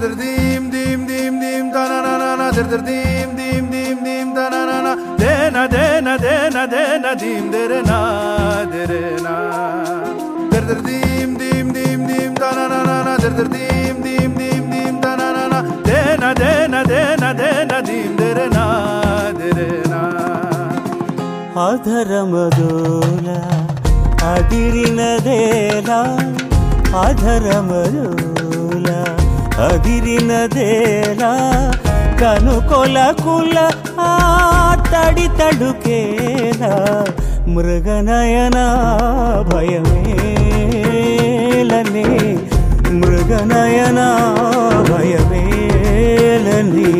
dim dim dim dim da na na na na dim dim dim dim da na na na de na dim de na dim dim dim dim da na na na dim dim dim dim da na na na de na dim de na అధరమదోల అదిరినదేలా అధరమదోల అదిరినదేలా కనుకొలకుల ఆ తడి తడుకేలా మృగనయన భయమేలని మృగనయన భయమేలని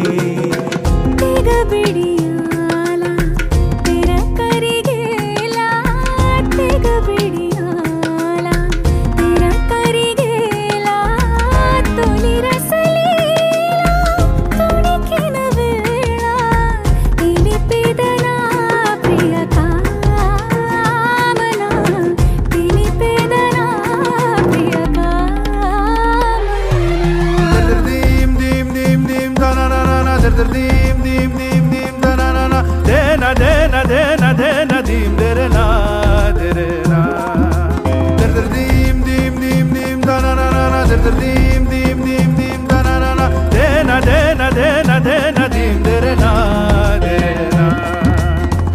dim dim dim dim da na na na de na dim de na dim dim dim dim da na na na dim dim dim dim da na na na de na dim de na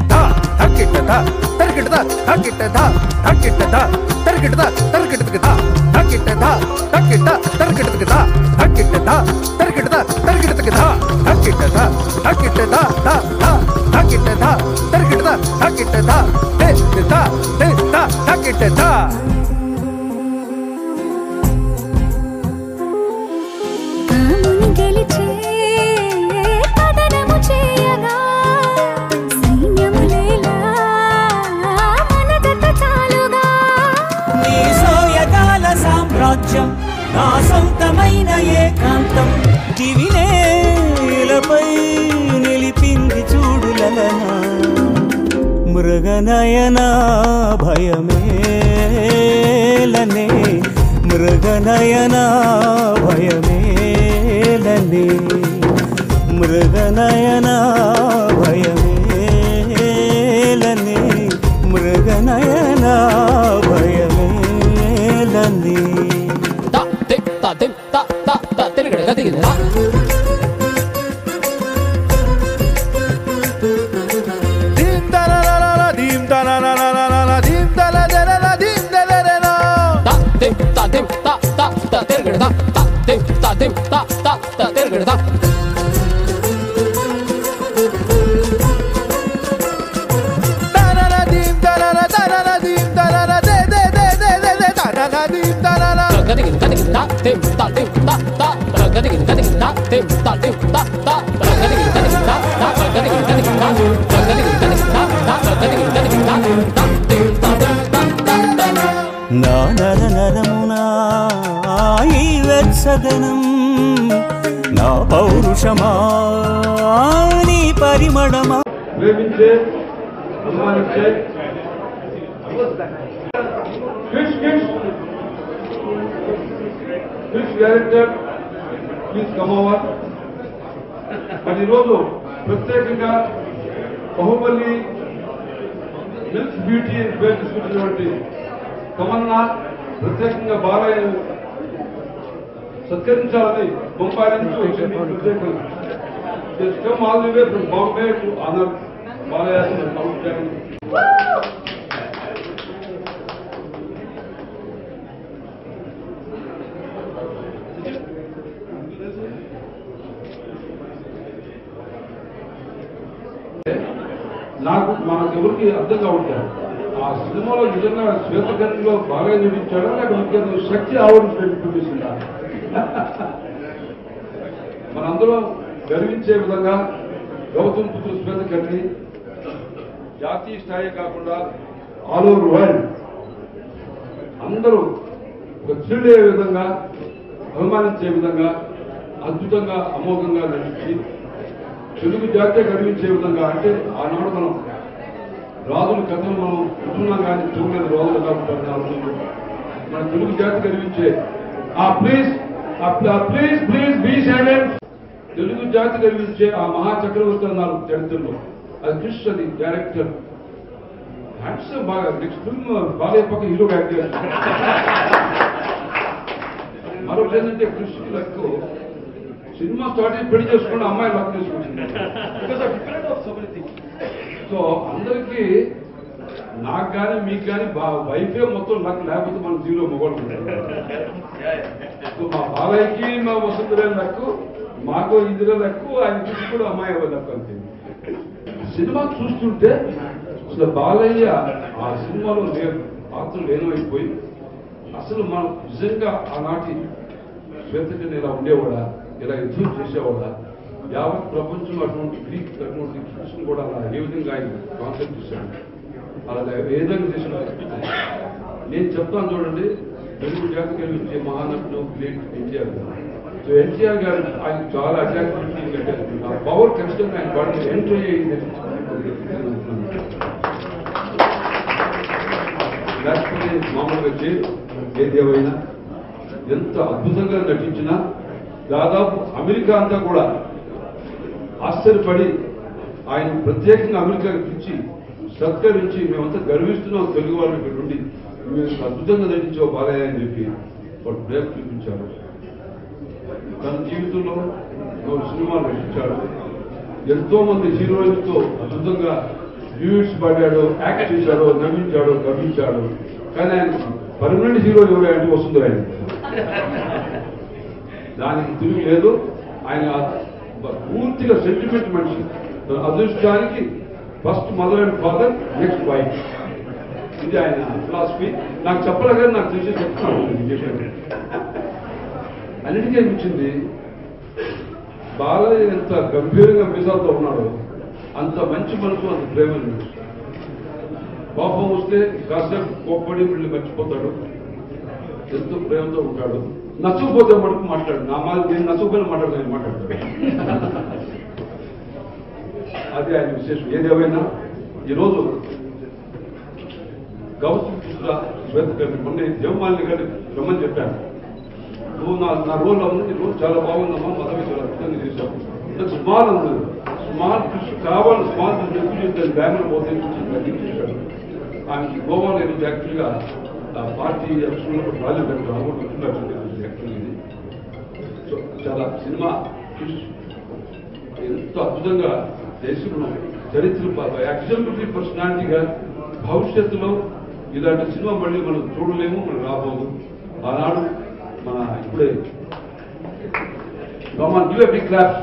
da hakita da tarkita da hakita da tarkita da tarkita da hakita da tarkita da hakita da tarkita da hakita da hakita da hakita da hakita da tarkita da hakita da de da hakita da కాముని గెలిచే కదనము చేయగా సైన్యములేలా మనదత చాలుగా నీ సోయగాల సామ్రాజ్యం నా సొంతమైన ఏకాంతం దివినేలపై నిలిపింది చూడులలనా మృగనయన భయమేలనే మృగనయన భయమేలనే మృగనయన భయమేలనే మృగనయన భయమేలనే నా నర నరమునా ఈ వెచ్చదనం నా పౌరుషమా నీ పరిమళమా ప్రేమించే అభిమానించే fish director please come over. మరి ఈరోజు ప్రత్యేకంగా బాహుబలి మిల్క్ బ్యూటీ పేరు తీసుకుంటున్నటువంటి తమన్నా ప్రత్యేకంగా బాలయ్య సత్కరించాలని బొంబాయి నుంచి వచ్చింది. ప్రత్యేకంగా come all the way from Bombay to honor Balaya and South China. నాకు మనకెవరికి అర్థం కావట్లేదు ఆ సినిమాలో నిజంగా శ్వేతగతిలో బాగా చూపించాడా లేకపోతే శక్తి ఆవరించినట్టు చూపిస్తుందా? మనందరం గర్వించే విధంగా గౌతమ్ పుత్ర శ్వేతకర్ణి జాతీయ స్థాయి కాకుండా ఆల్ ఓవర్ వరల్డ్ అందరూ ఒక థ్రిల్ అయ్యే విధంగా అభిమానించే విధంగా అద్భుతంగా అమోఘంగా నటించి తెలుగు జాతీయ గర్వించే విధంగా అంటే ఆనాడు మనం రాజుల కథలు మనం ఉంటున్నాం కానీ చూడలేదు రాజులు కాబట్టి మన తెలుగు జాతి గర్వించే please please please be silent. Telugu జాతి గర్వించే ఆ మహా చక్రవర్తి అన్నారు చరిత్రలో. అది కృష్ణ, అది డైరెక్టర్. హ్యాండ్సమ్ బాగా నెక్స్ట్ ఫిల్మ్ బాలయ్య పక్క హీరో యాక్ట్ చేస్తారు. మరొకటి ఏంటంటే కృష్ణ లక్ సినిమా స్టార్ట్ అయ్యి పెళ్లి చేసుకుని అమ్మాయి లక్ చేసుకుంటుంది. సో అందరికీ నాకు కానీ మీకు కానీ వైఫే మొత్తం లక్, లేకపోతే మనం జీరో మొగోళ్ళు. సో మా బాలయ్యకి మా వసుంధరే లక్కు, మాకు ఇందిరా లక్కు, ఆయన చూసి కూడా అమ్మాయి లక్కు అంతే. సినిమా చూస్తుంటే అసలు బాలయ్య ఆ సినిమాలో పాత్రలు లేనమైపోయి అసలు మనం నిజంగా ఆనాటి శ్వేతకన్య ఇలా ఉండేవాడా, ఇలా యుద్ధం చేసేవాడా, యావత్ ప్రపంచంలో అటువంటి గ్రీక్ అటువంటి కృష్ణ కూడా అలా ఏ విధంగా ఆయన కాన్సెప్ట్ చేశాడు, అలా ఏ విధంగా చేసిన. నేను చెప్తాను చూడండి, తెలుగు జాతి కలిగించే మహానటుడు గ్రేట్ ఎన్టీఆర్ గారు. సో ఎన్టీఆర్ గారు ఆయన చాలా అట్రాక్టివిటీ కట్టారు. ఆ పవర్ ఖచ్చితంగా ఆయన బాడీ ఎంటర్ అయ్యింది. లేకపోతే మామూలుగా ఏదేమైనా ఎంత అద్భుతంగా నటించినా దాదాపు అమెరికా అంతా కూడా ఆశ్చర్యపడి ఆయన ప్రత్యేకంగా అమెరికాకి పిలిచి సత్కరించి మేమంతా గర్విస్తున్నాం తెలుగు వాళ్ళు ఇక్కడ నుండి, మేము అద్భుతంగా నటించావు బాలయ్య అని చెప్పి వాడు ప్రేమ చూపించారు. తన జీవితంలో 4 సినిమాలు నటించాడు. ఎంతో మంది హీరోయిన్స్తో అద్భుతంగా డ్యూట్స్ పడ్డాడు, యాక్ట్ చేశాడు, నవ్వించాడు, గర్వించాడు. కానీ ఆయన పర్మనెంట్ హీరో ఎవరు అంటే వస్తుంది ఆయన. దానికి తిరిగి లేదు. ఆయన పూర్తిగా సెంటిమెంట్ మనిషి. అదృష్టానికి first mother and father, next wife. ఇది ఆయన ఫిలాసఫీ. నాకు చెప్పలేక నాకు తెలిసి చెప్తున్నాను. అన్నిటికీ అనిపించింది బాలయ్య ఎంత గంభీరంగా మీసాలతో ఉన్నాడో అంత మంచి మనసు, అంత ప్రేమ. కోపం వస్తే కాసేపు కోప్పడి వీళ్ళు మర్చిపోతాడు, ఎంతో ప్రేమతో ఉంటాడు. నచ్చకపోతే మటుకు మాట్లాడు, నా నేను నచ్చకపోయినా మాట్లాడతాడు. అదే ఆయన విశేషం. ఏదేమైనా ఈరోజు గౌతమ్ కృష్ణ శ్వేత గారిని మొన్న దేవమాలిని గారిని రమ్మని చెప్పాను. నువ్వు నా రోల్ ఉంది, రోజు చాలా బాగుందమ్మా, మదవి చాలా అద్భుతంగా చేశావు. స్మాల్ ఉంది, స్మాల్ కృషి కావాలి, స్మాల్ ఎక్కువ బ్యాంకులు పోతే చూశాడు. ఆయనకి గోవాలో ఈరోజు యాక్చువల్గా పార్టీ ఎలక్షన్లో రాలేదు, యాక్చువల్గా ఇది. సో చాలా సినిమా ఎంతో అద్భుతంగా దేశంలో చరిత్ర ఎగ్జాంపుల్ పర్సనాలిటీగా భవిష్యత్తులో ఇలాంటి సినిమా మళ్ళీ మనం చూడలేము, మనం రాబోదు. ఆనాడు మన ఇప్పుడే గివ్ ఎ బిగ్ క్లాప్.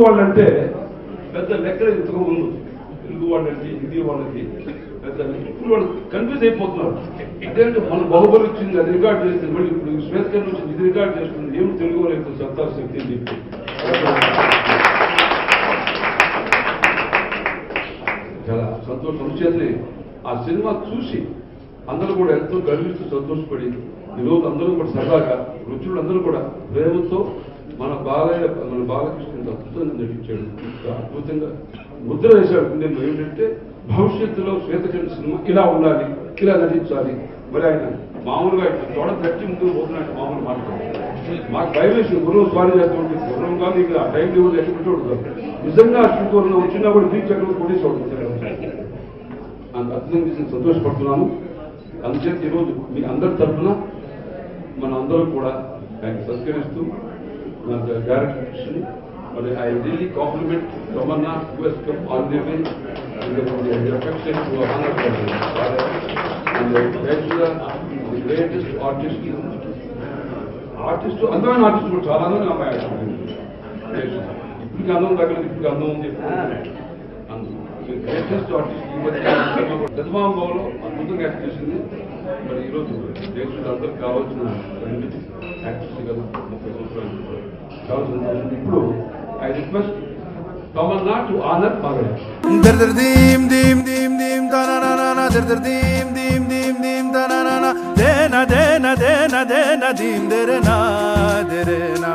వాళ్ళంటే పెద్ద లెక్కలు ఇంతకు ముందు తెలుగు వాళ్ళకి, హిందీ వాళ్ళకి పెద్ద ఇప్పుడు వాళ్ళు కన్ఫ్యూజ్ అయిపోతున్నారు. అదేంటే మన బాహుబలి వచ్చింది, అది రికార్డ్ చేస్తుంది, మళ్ళీ ఇప్పుడు శ్వేతకర్ణ వచ్చింది, ఇది రికార్డ్ చేస్తుంది, ఏమి తెలుగు వాళ్ళు సత్తా శక్తి అని చెప్పి చాలా సంతోషం చేసి ఆ సినిమా చూసి అందరూ కూడా ఎంతో గర్విస్తూ సంతోషపడి ఈరోజు అందరూ కూడా సరదాగా రుచులు అందరూ కూడా ప్రేమతో మన బాలకృష్ణ అద్భుతంగా నటించాడు, అద్భుతంగా ముద్ర వేశాడు. నేను ఏమిటంటే భవిష్యత్తులో శ్వేతకర్ణ సినిమా ఇలా ఉండాలి, ఇలా నటించాలి. మరి ఆయన మామూలుగా ఇట్లా తోడ తట్టి ముందుకు పోతున్నట్టు మామూలు మాట్లాడారు. మాకు భయం వేసిన గుర్రం స్వారీ చేస్తూ ఉంటుంది, గుర్రం కాదు ఇక ఆ టైం లెవెల్ ఎక్కడ నిజంగా అశ్వికూరంలో వచ్చినా కూడా బీచ్ ఎక్కడ కొట్టేసి అంత అద్భుతంగా చేసి సంతోషపడుతున్నాను. అందుచేత ఈరోజు మీ అందరి తరఫున మన అందరం కూడా ఆయన సత్కరిస్తూ డైరెక్టర్ కృష్ణ మరి I really compliment Tamannaah us cup on the way affection to honor and the greatest artist అందమైన ఆర్టిస్ట్ కూడా చాలా అందమైన అమ్మాయి. ఇప్పటికి అందం తగ్గలేదు, ఇప్పటికి అందం ఉంది. గ్రేటెస్ట్ ఆర్టిస్ట్ ఈ మధ్య చంద్రబాబులో అద్భుతంగా యాక్ట్ చేసింది. మరి ఈరోజు దేశంలో అందరికి కావాల్సిన యాక్టర్స్ కదా 30 సంవత్సరాలు కావాల్సిన. ఇప్పుడు I request Tamannaah to honour Balayya. దర్ దర్ దీం దీం దీం దీం తననన దర్ దర్ దీం దీం దీం దీం తననన దేన దేన దేన దేన దీం దరనా దరనా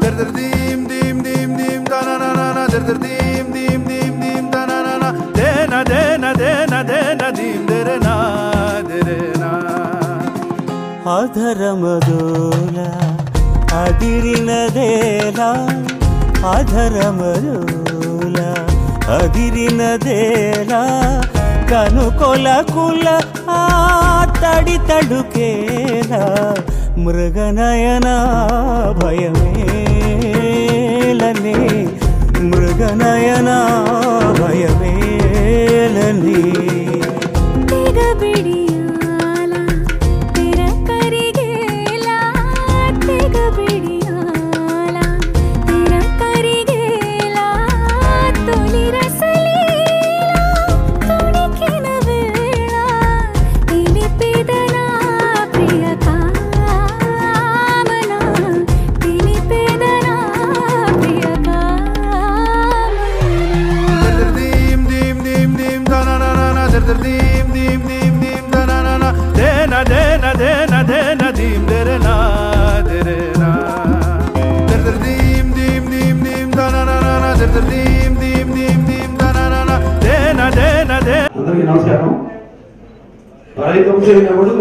దర్ దర్ దీం దీం దీం దీం తననన దర్ దర్ దీం దీం దీం దీం తననన దేన దేన దేన దేన దీం దరనా అధరమదోల అదిరినదేలా అధరమదోల అదిరినదేలా కనుకొలకుల ఆ తడి తడుకేలా మృగనయన భయమేలనే మృగనయన భయమేలనే అందరికీ నమస్కారం. పరహితం చేయనప్పుడు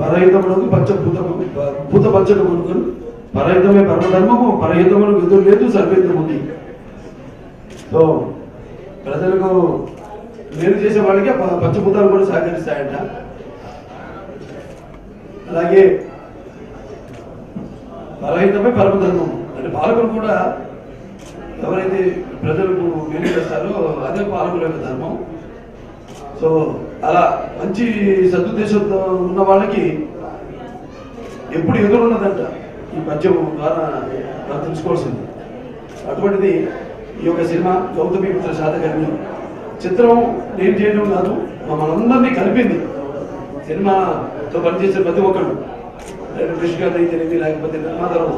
పరహితమునకు పూత పచ్చడు కొనుక్కొని పరహితమే పరమధర్మము పరహితమునకు ఎదురు లేదు సర్వేంద్రముంది. సో ప్రజలకు మేలు చేసే వాళ్ళకి పంచభూతాలు కూడా సహకరిస్తాయంట. అలాగే పరహితమే పరమధర్మం అంటే పాలకులు కూడా ఎవరైతే ప్రజలకు మేలు చేస్తారో అదే పాలకుల యొక్క ధర్మం. సో అలా మంచి సదుద్దేశంతో ఉన్న వాళ్ళకి ఎప్పుడు ఎదురున్నదంట ఈ పద్యం ద్వారా మనం తెలుసుకోవాల్సింది. అటువంటిది ఈ యొక్క సినిమా గౌతమిపుత్ర శాతకర్ణి చిత్రం నేను చేయడం కాదు, మనందరినీ కలిపింది. సినిమాతో పనిచేసే ప్రతి ఒక్కరు కృష్ణ గారు అయితేనేమి, లేకపోతే నిర్మాతలు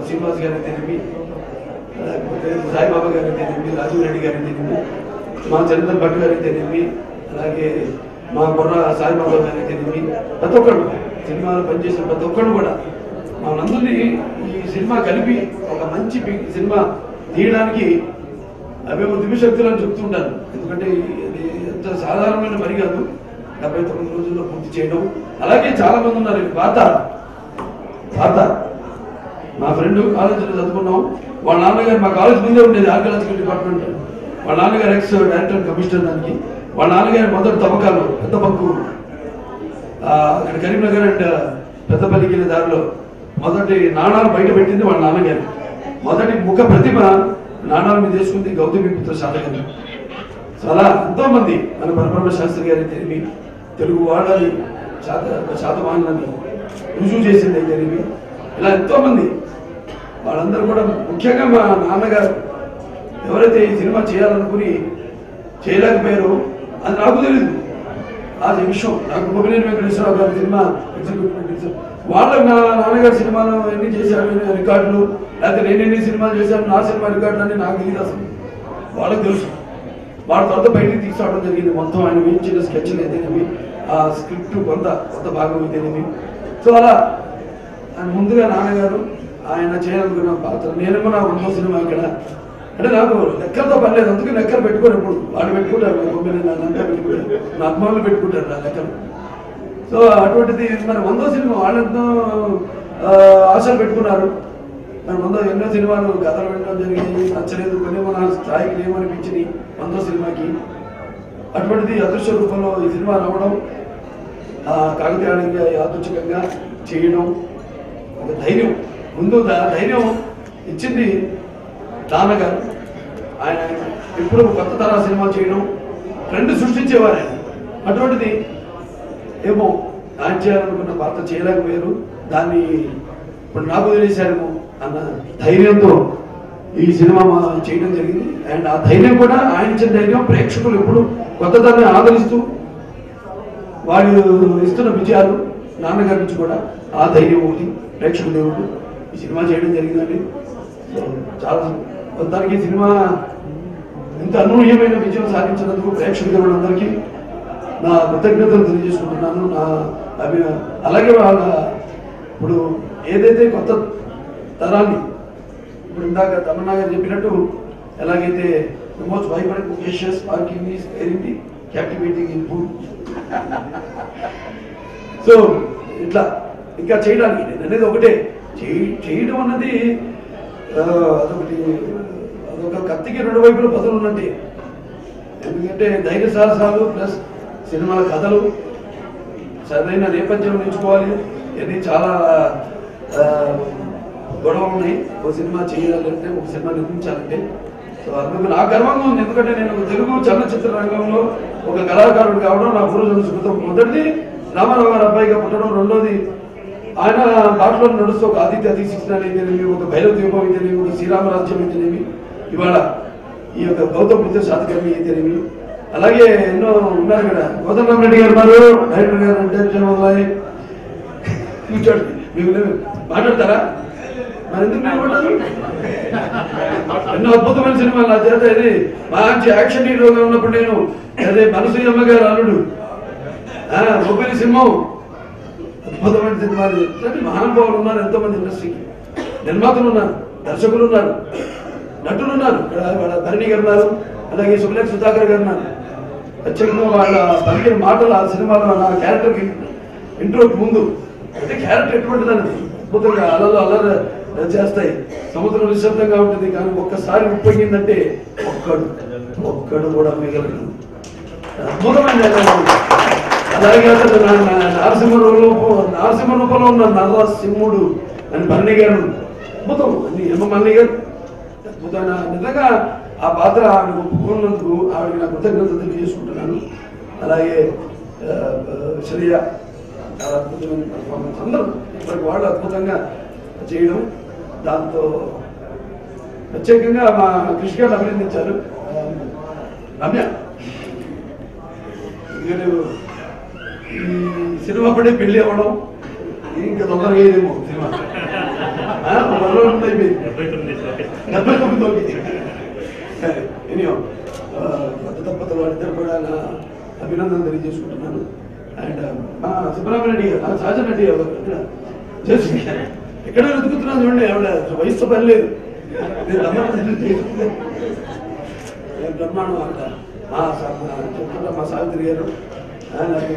శ్రీనివాస్ గారు అయితేనేమి, లేకపోతే సాయిబాబా గారు అయితేనేమి, రాజీవ్ రెడ్డి గారు అయితేనేమి, మా చంద్రన్ భట్ గారు అయితేనేమి, అలాగే మా బొర్ర సాయిబాబా గారు అయితేనేమి, ప్రతి ఒక్కరు సినిమాలో పనిచేసిన ప్రతి ఒక్కరు కూడా మనందరినీ ఈ సినిమా కలిపి ఒక మంచి సినిమా తీయడానికి అవేమో దివ్యశక్తులు అని చెప్తుంటాను. ఎందుకంటే ఇది ఎంత సాధారణమైన పని కాదు, 79 రోజుల్లో పూర్తి చేయడం. అలాగే చాలా మంది ఉన్నారు. పాత మా ఫ్రెండ్ కాలేజీలో చదువుకున్నాం. వాళ్ళ నాన్నగారు మా కాలేజ్ ముందే ఉండేది ఆర్కియాలజికల్ డిపార్ట్మెంట్. వాళ్ళ నాన్నగారు ఎక్స్ డైరెక్టర్ కమిషనర్ దానికి. వాళ్ళ నాన్నగారు మొదటి తవ్వకాలు పెద్ద పక్కు అక్కడ కరీంనగర్ అండ్ పెద్దపల్లికి వెళ్ళే దారిలో మొదటి నాణాలు బయట పెట్టింది వాళ్ళ నాన్నగారు. మొదటి ముఖ ప్రతిమ నాణాల మీద వేసుకుంది గౌతమిపుత్ర శాతకర్ణి. చాలా ఎంతో మంది మన పరబ్రహ్మ శాస్త్రి గారి తెలివి తెలుగు వాళ్ళని శాతవాహనాన్ని రుజువు చేసింది అయితేనేమి, ఇలా ఎంతో మంది వాళ్ళందరూ కూడా ముఖ్యంగా మా నాన్నగారు ఎవరైతే ఈ సినిమా చేయాలనుకుని చేయలేకపోయారో అది నాకు తెలియదు. అది విషయం నాకు గోపినేని వెంకటేశ్వరరావు గారి సినిమా ఎగ్జిక్యూటివ్ వాళ్ళ నాన్నగారి సినిమాలు ఎన్ని చేశారు రికార్డులు, లేకపోతే నేను ఎన్ని సినిమాలు చేశాను నా సినిమా రికార్డులు అని నాకు తెలియదు. అసలు వాళ్ళకి తెలుసు. వాళ్ళ తర్వాత బయటికి తీసుకురావడం జరిగింది. మొత్తం ఆయన వేయించిన స్కెచ్లు అయితేనేమి, ఆ స్క్రిప్ట్ కొంత భాగం అయితేనేమి. సో అలా ముందుగా నాన్నగారు ఆయన చేయాలనుకున్న పాత్ర, నేనేమో నా 100వ సినిమా ఇక్కడ అంటే నాకు లెక్కలతో పర్లేదు. అందుకే లెక్కలు పెట్టుకోరు. ఎప్పుడు వాళ్ళు పెట్టుకుంటారు, నా లంకా పెట్టుకుంటారు, నా అభిమానులు పెట్టుకుంటారు నా లెక్కలు. సో అటువంటిది మరి 100వ సినిమా వాళ్ళెంతో ఆశలు పెట్టుకున్నారు. మరి 100 ఎన్నో సినిమాలు కథలు వినడం జరిగింది, నచ్చలేదు, కొన్ని మన స్థాయికి ఏమనిపించింది 100వ సినిమాకి. అటువంటిది అదృశ్య రూపంలో ఈ సినిమా రావడం, కాకతీయంగా యాదృచ్ఛికంగా చేయడం, ఒక ధైర్యం ముందు ధైర్యం ఇచ్చింది నాన్నగారు. ఆయన ఎప్పుడు కొత్త తరహా సినిమా చేయడం, ట్రెండ్ సృష్టించేవారు ఆయన. అటువంటిది ఏమో ఆయన చేయాలనుకున్న పాత్ర చేయలేకపోయారు, దాన్ని ఇప్పుడు నాకు తెలిసారేమో అన్న ధైర్యంతో ఈ సినిమా చేయడం జరిగింది. అండ్ ఆ ధైర్యం కూడా ఆయన ఇచ్చిన ధైర్యం ప్రేక్షకులు ఎప్పుడు కొత్త తరాన్ని ఆదరిస్తూ వాళ్ళు ఇస్తున్న విజయాలు నాన్నగారి నుంచి కూడా ఆ ధైర్యం ఒకటి ప్రేక్షకుల దేవుడు ఈ సినిమా చేయడం జరిగిందండి. చాలా మొత్తానికి ఈ సినిమా ఇంత అనూహ్యమైన విజయం సాధించినందుకు ప్రేక్షక దేవుళ్ళందరికీ నా కృతజ్ఞతలు తెలియజేసుకుంటున్నాను. అలాగే వాళ్ళ ఇప్పుడు ఏదైతే కొత్త తరాన్ని ఇప్పుడు ఇందాక తమన్నా గారు చెప్పినట్టు ఎలాగైతే most vibrant Asia's parking is very captivating in food. So ఇట్లా ఇంకా చేయడానికి నేను అనేది ఒకటే, చేయడం అన్నది అదొక కత్తికి రెండు వైపులు పదులు ఉన్నట్టే. ఎందుకంటే ధైర్య సాహసాలు ప్లస్ సినిమాల కథలు సరైన నేపథ్యం నేర్చుకోవాలి. ఇది చాలా గొడవలు ఉన్నాయి ఒక సినిమా చేయాలంటే, ఒక సినిమా నిర్మించాలంటే. సో అందుకు నా గర్వంగా ఉంది, ఎందుకంటే నేను తెలుగు చలనచిత్ర రంగంలో ఒక కళాకారుడు కావడం నా పూర్వజన్మ సుకృతం. మొదటిది రామారావు గారు అబ్బాయిగా పుట్టడం, రెండోది ఆయన బాటలో నడుస్తూ ఒక ఆదిత్య అతిశిక్షణ అయితేనేమి, ఒక భైరవ దీపం అయితేనేమి, ఒక శ్రీరామరాజ్యం అయితేనేమి, ఇవాళ ఈ యొక్క గౌతమ్ బుద్ధ శాతకర్మి అయితేనేమి, అలాగే ఎన్నో ఉన్నారు కదా. గౌతమ్ రామరెడ్డి గారు ఉన్నారు, డైరెక్టర్ గారు అంటే జనవల్లాయి కూర్చోండి. మీకు మాట్లాడతారా? మరి ఎందుకు నిలబడ్డారు? ఎన్నో అద్భుతమైన సినిమాలు నా చేత. ఇది మంచి యాక్షన్ హీరోగా ఉన్నప్పుడు నేను అదే మనసూయమ్మ గారు అల్లుడు, బొబ్బిలి సింహం, అద్భుతమైన సినిమాలు. మహానుభావులు ఉన్నారు ఎంతో మంది ఇండస్ట్రీకి. నిర్మాతలు ఉన్నారు, దర్శకులు ఉన్నారు, నటులు ఉన్నారు. వాళ్ళ భరణి గారు ఉన్నారు, అలాగే సుబ్లేఖ సుధాకర్ గారు ఉన్నారు. ప్రత్యేకంగా వాళ్ళ పలికిన మాటలు ఆ సినిమాలో నా క్యారెక్టర్కి ఇంట్రోకి ముందు అంటే క్యారెక్టర్ ఎటువంటిదని అద్భుతంగా అలలు అలలు చేస్తాయి. సముద్రం నిశ్శబ్దంగా ఉంటుంది, కానీ ఒక్కసారి ఉప్పొంగిందంటే ఒక్కడు కూడా మిగలడు. అద్భుతమైన అలాగే అసలు నరసింహ రూపంలో ఉన్న నరసింహుడు అని భరణి గారు అద్భుతం. అన్ని మల్లి గారు అద్భుతమైన. నిజంగా ఆ పాత్ర ఆవిడ ఒప్పుకున్నందుకు ఆవిడకి నా కృతజ్ఞతలు తెలియజేసుకుంటున్నాను. అలాగే శ్రేయ చాలా అద్భుతమైన పర్ఫార్మెన్స్. అందరూ ఇప్పటికి వాళ్ళు అద్భుతంగా చేయడం, దాంతో ప్రత్యేకంగా మా కృషి గారు అభినందించారు. రమ్య ఈ సినిమా పడే పెళ్లి అవ్వడం ఇంకా తొందరగా అయ్యేదేమో సినిమా 79 ఎనియో దంపతులు వాళ్ళిద్దరు కూడా నా అభినందన తెలియజేసుకుంటున్నాను. అండ్ సుబ్రహ్మణ్య రెడ్డి గారు, సహజ రెడ్డి గారు ఎక్కడ వెతుకుతున్నాను చూడండి. ఆవిడ వయసుతో పని లేదు, బ్రహ్మాండం అంట. చెప్తున్నా మా సావిత్రి గారు,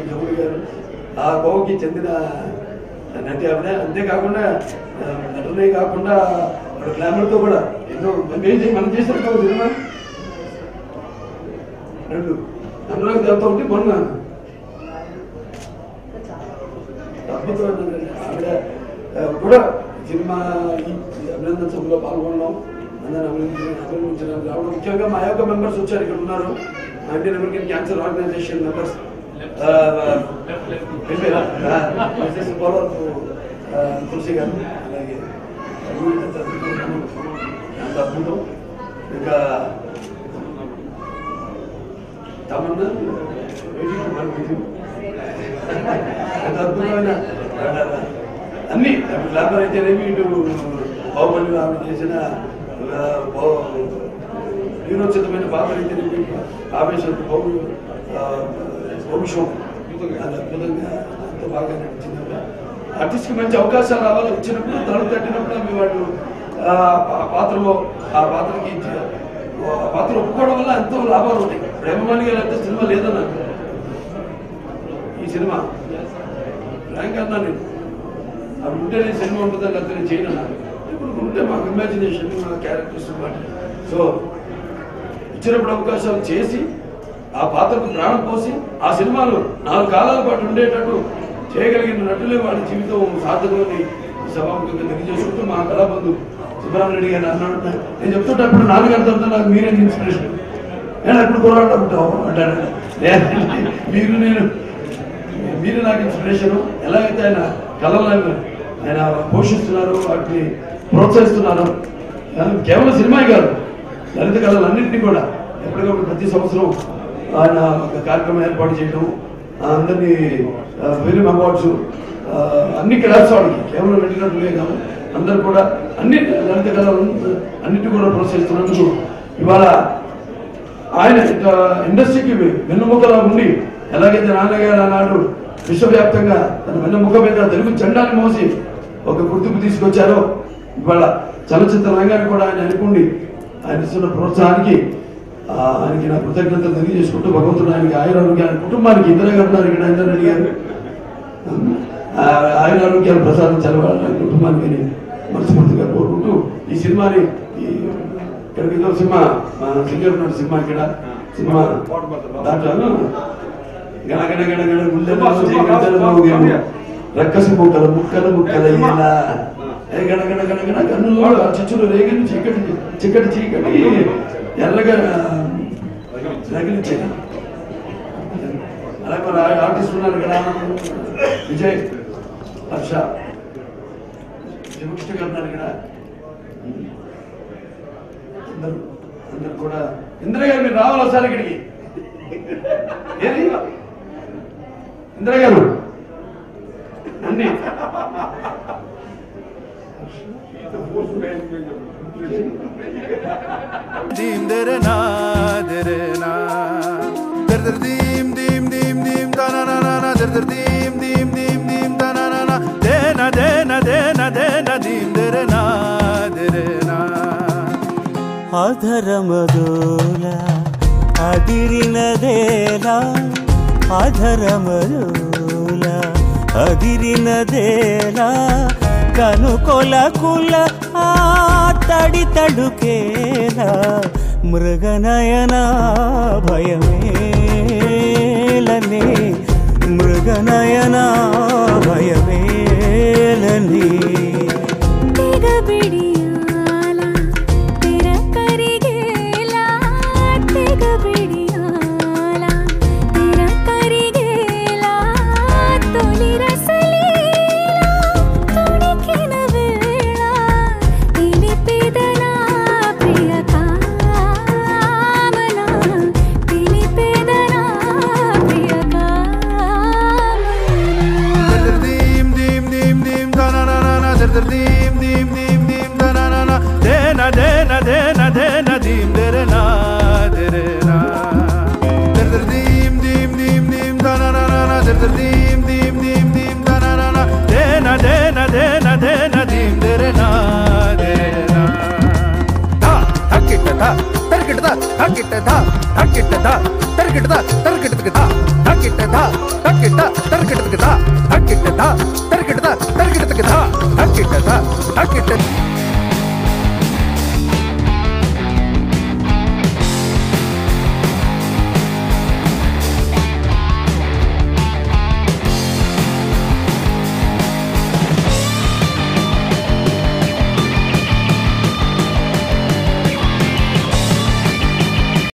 జముడి గారు, ఆ గోవుకి చెందిన నటి ఆవిడ. అంతేకాకుండా నటనే కాకుండా గ్లామర్తో కూడా ఎన్నో మనం చేసిన సినిమా రెండు అనురాగ్ దేవత ఉంటే మొన్న అద్భుతమైన ఆవిడ కూడా సినిమా ఈ అభినందన సభలో పాల్గొనడం, అందరిని అభినందించడానికి రావడం. ముఖ్యంగా మా యొక్క మెంబర్స్ వచ్చారు, ఇక్కడ ఉన్నారు. Indian American cancer organisation members Tulasi గారు, అలాగే అంత అద్భుతం. ఇంకా తమన్నా అంత అద్భుతమైన అన్ని గ్లామర్ అయితేనేమి, ఇటు బాహుబలి ఆమె చేసిన వీరోచితమైన పాత్ర అయితేనేమి, ఆవేశం వంశం అది అద్భుతంగా ఎంతో బాగా నడిచింది. ఆర్టిస్ట్కి మంచి అవకాశాలు రావాలి, వచ్చినప్పుడు తలుపు తట్టినప్పుడు మీ వాళ్ళు పాత్రలో ఆ పాత్రకి పాత్ర ఒప్పుకోవడం వల్ల ఎంతో లాభాలు ఉంటాయి. ప్రేమమాని గారు అయితే సినిమా లేదన్నా, ఈ సినిమా ర్యాంక్ అన్నా నేను అప్పుడు ఉంటే నేను సినిమా ఉంటుందని లేకపోతే నేను చేయను అన్నాను. ఇప్పుడు ఉంటే మాకు ఇమాజినేషన్, మా క్యారెక్టర్స్ బట్టి సో ఇచ్చినప్పుడు అవకాశాలు చేసి ఆ పాత్రకు ప్రాణం పోసి ఆ సినిమాలు 4 కాలాల పాటు ఉండేటట్టు చేయగలిగిన నటులే వాడి జీవితం సార్థకమని సభాముఖంగా తెలియజేసుకుంటూ మా కళాబంధు సుబ్రహ్మణ్య గారు అన్నాడు. నేను చెప్తుంటప్పుడు నాన్నగారితో నాకు మీరే ఇన్స్పిరేషన్, నేను ఎప్పుడు పోరాడుతుంటావు అంటాడు. మీరు నాకు ఇన్స్పిరేషను. ఎలాగైతే ఆయన కళలను ఆయన పోషిస్తున్నారు, వాటిని ప్రోత్సహిస్తున్నారు. కేవలం సినిమా కాదు, లలిత కళలన్నింటినీ కూడా ఎప్పటికప్పుడు ప్రతి సంవత్సరం ఆయన ఒక కార్యక్రమం ఏర్పాటు చేయడం, అందరినీ ఫిలిం అవార్డ్స్ అన్ని క్లాప్స్ వాడికి కేవలం వెళ్ళినట్టులే కాదు, అందరు కూడా అన్ని లలిత కళలు అన్నిటి కూడా ప్రోత్సహిస్తున్నందుకు ఇవాళ ఆయన ఇండస్ట్రీకి వెన్నుముకలా ఉండి, ఎలాగైతే నాన్నగారు ఆనాడు విశ్వవ్యాప్తంగా తన వెన్నుముక మీద తెలుగు జెండాన్ని మోసి ఒక గుర్తింపు తీసుకొచ్చారో, ఇవాళ చలనచిత్ర రంగాన్ని కూడా ఆయన అనుకోండి ఆయన ఇస్తున్న ప్రోత్సాహానికి ఆయనకి నా కృతజ్ఞతలు తెలియజేసుకుంటూ భగవంతుడు ఆయనకి ఆయురారోగ్యాన్ని, కుటుంబానికి ఇందిరా గారు ఉన్నారు ఇక్కడ, ఇంద్రారెడ్డి గారు ఆయన ఆరోగ్యాలు ప్రసాదించాలి వాళ్ళ కుటుంబానికి మనస్ఫూర్తిగా కోరుకుంటూ ఈ సినిమాని ఇక్కడికి ఇదో సినిమా సింగర్ ఉన్న సినిమా ఇక్కడ సినిమా దాంట్లో గణగణ గణగణ గుండె రక్కసి ముక్కలు ముక్కలు ముక్కలు ఇలా గణగణ గణగణ కన్నులో చిచ్చులు రేగిన చీకటి చిక్కటి చీకటి ఎల్లగా రగిలించేది. అలాగే మన ఆర్టిస్ట్ ఉన్నారు కదా విజయ్ హర్ష శివకృష్ణ గారు ఉన్నారు ఇక్కడ అందరు కూడా ఇంద్ర గారు మీరు రావాలి ఒకసారి ఇక్కడికి. ఏది ఇంద్ర గారు అన్ని దీం దెరే నా దెరే నా దర్ దర్ దీం దీం దీం దీం తననన దర్ దర్ దీం దీం దీం దీం తననన దేన దేన దేన దేన దీం దెరే నా దెరే నా అధరమదోల అదిరినదేలా అధరమదోల అదిరినదేలా కనుకొల కుల ఆ తడి తడుకేలా మృగనయన భయమేలనే మృగనయన భయమేలనే దీం దీం దీం దీం తననన దేన దేన దేన దేన దీం దెరే నా దెరే నా దర్ దర్ దీం దీం దీం దీం తననన దర్ దర్ దీం దీం దీం దీం తననన దేన దేన దేన దేన దీం దెరే నా దెరే నా ధా ధకిట ధా తరకిట ధా ధకిట ధా ధకిట ధా తరకిట ధా తరకిట ధా ధకిట ధా ధకిట తరకిట ధా ధకిట ధా తరకిట ధా తరకిట ధా ధకిట ధా ధకిట